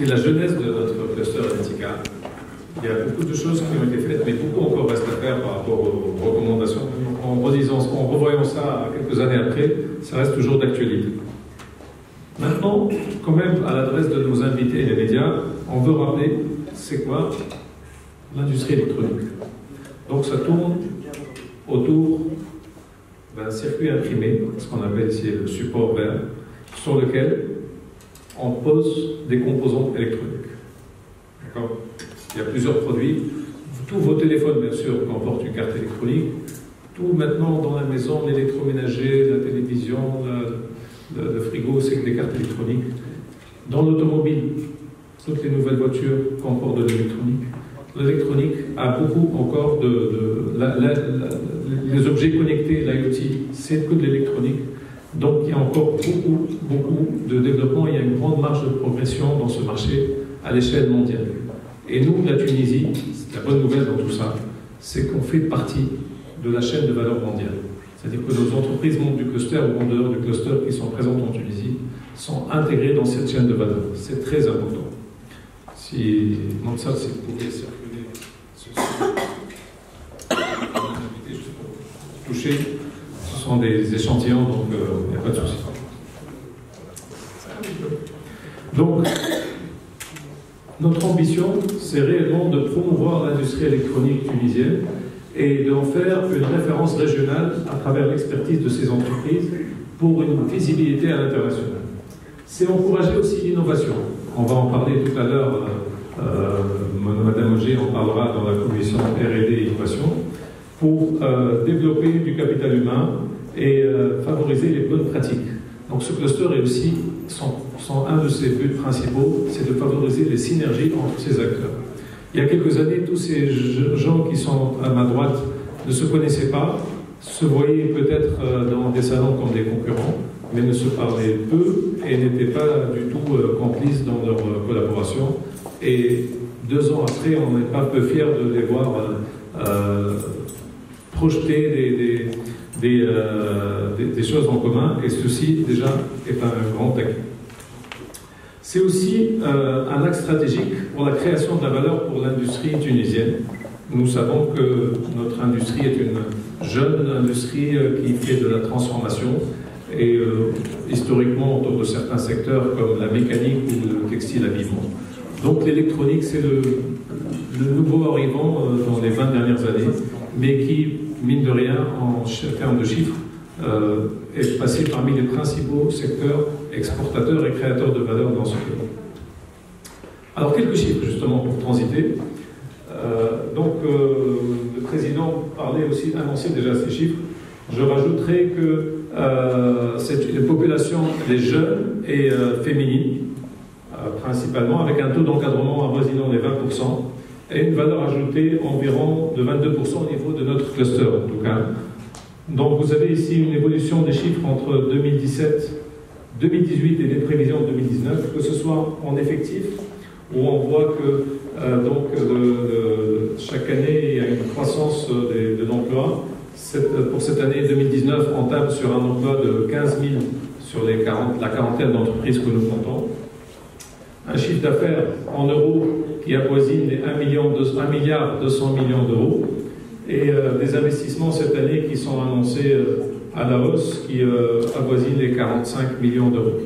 qui est la genèse de notre cluster Enetica. Il y a beaucoup de choses qui ont été faites, mais beaucoup encore reste à faire par rapport aux recommandations. En revoyant ça quelques années après, ça reste toujours d'actualité. Maintenant, quand même, à l'adresse de nos invités et les médias, on veut rappeler c'est quoi l'industrie électronique. Donc ça tourne autour d'un circuit imprimé, ce qu'on appelle ici le support vert, sur lequel on pose des composants électroniques. D'accord ? Il y a plusieurs produits. Tous vos téléphones, bien sûr, comportent une carte électronique. Tout maintenant dans la maison, l'électroménager, la télévision, le frigo, c'est des cartes électroniques. Dans l'automobile, toutes les nouvelles voitures comportent de l'électronique. L'électronique a beaucoup encore les objets connectés, l'IoT, c'est que de l'électronique. Donc il y a encore beaucoup de développement, il y a une grande marge de progression dans ce marché à l'échelle mondiale. Et nous, la Tunisie, la bonne nouvelle dans tout ça, c'est qu'on fait partie de la chaîne de valeur mondiale. C'est-à-dire que nos entreprises membres du cluster ou en dehors du cluster qui sont présentes en Tunisie sont intégrées dans cette chaîne de valeur. C'est très important. Si Mansar, si vous pouvez circuler juste pour toucher, ce sont des échantillons, donc il n'y a pas de souci. Donc, notre ambition, c'est réellement de promouvoir l'industrie électronique tunisienne et d'en faire une référence régionale à travers l'expertise de ces entreprises pour une visibilité à l'international. C'est encourager aussi l'innovation. On va en parler tout à l'heure, Madame Auger en parlera dans la commission R&D et Innovation, pour développer du capital humain et favoriser les bonnes pratiques. Donc ce cluster est aussi, un de ses buts principaux, c'est de favoriser les synergies entre ces acteurs. Il y a quelques années, tous ces gens qui sont à ma droite ne se connaissaient pas, se voyaient peut-être dans des salons comme des concurrents, mais ne se parlaient peu et n'étaient pas du tout complices dans leur collaboration. Et 2 ans après, on n'est pas peu fiers de les voir projeter des choses en commun, et ceci déjà est un grand acquis. C'est aussi un axe stratégique pour la création de la valeur pour l'industrie tunisienne. Nous savons que notre industrie est une jeune industrie qui fait de la transformation et historiquement autour de certains secteurs comme la mécanique ou le textile habillement. Donc l'électronique, c'est le nouveau arrivant dans les 20 dernières années, mais qui, mine de rien, en termes de chiffres, est passé parmi les principaux secteurs exportateurs et créateurs de valeur dans ce pays. Alors quelques chiffres justement pour transiter. Le président parlait aussi, annonçait déjà ces chiffres. Je rajouterai que c'est une population des jeunes et féminines, principalement, avec un taux d'encadrement avoisinant les 20%, et une valeur ajoutée environ de 22% au niveau de notre cluster, en tout cas. Donc vous avez ici une évolution des chiffres entre 2017, 2018 et les prévisions de 2019, que ce soit en effectif, où on voit que chaque année il y a une croissance de l'emploi. Pour cette année 2019, on table sur un emploi de 15 000 sur la quarantaine d'entreprises que nous comptons. Un chiffre d'affaires en euros qui avoisine les 1,2 milliard d'euros, et des investissements cette année qui sont annoncés à la hausse, qui avoisinent les 45 millions d'euros.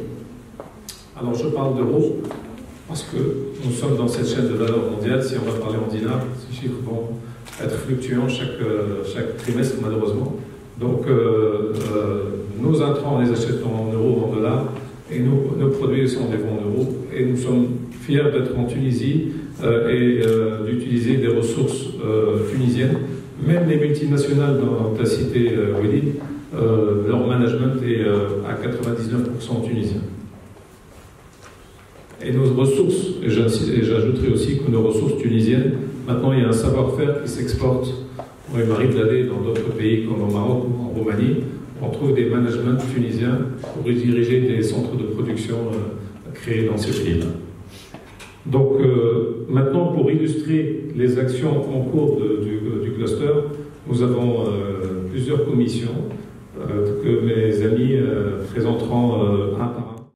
Alors je parle d'euros parce que nous sommes dans cette chaîne de valeur mondiale. Si on va parler en dinars, ces chiffres vont être fluctuants chaque trimestre malheureusement. Donc nos intrants, on les achète en euros, en dollars, et nos produits sont des bons en euros, et nous sommes fiers d'être en Tunisie et d'utiliser des ressources tunisiennes. Même les multinationales dont tu as cité, Willy, leur management est à 99% tunisien. Et nos ressources, et j'ajouterai aussi que nos ressources tunisiennes, maintenant il y a un savoir-faire qui s'exporte pour les maris de l'année dans d'autres pays comme au Maroc ou en Roumanie. On trouve des managements tunisiens pour diriger des centres de production créés dans ces pays-là. Donc maintenant, pour illustrer les actions en cours du cluster, nous avons plusieurs commissions que mes amis présenteront un par un.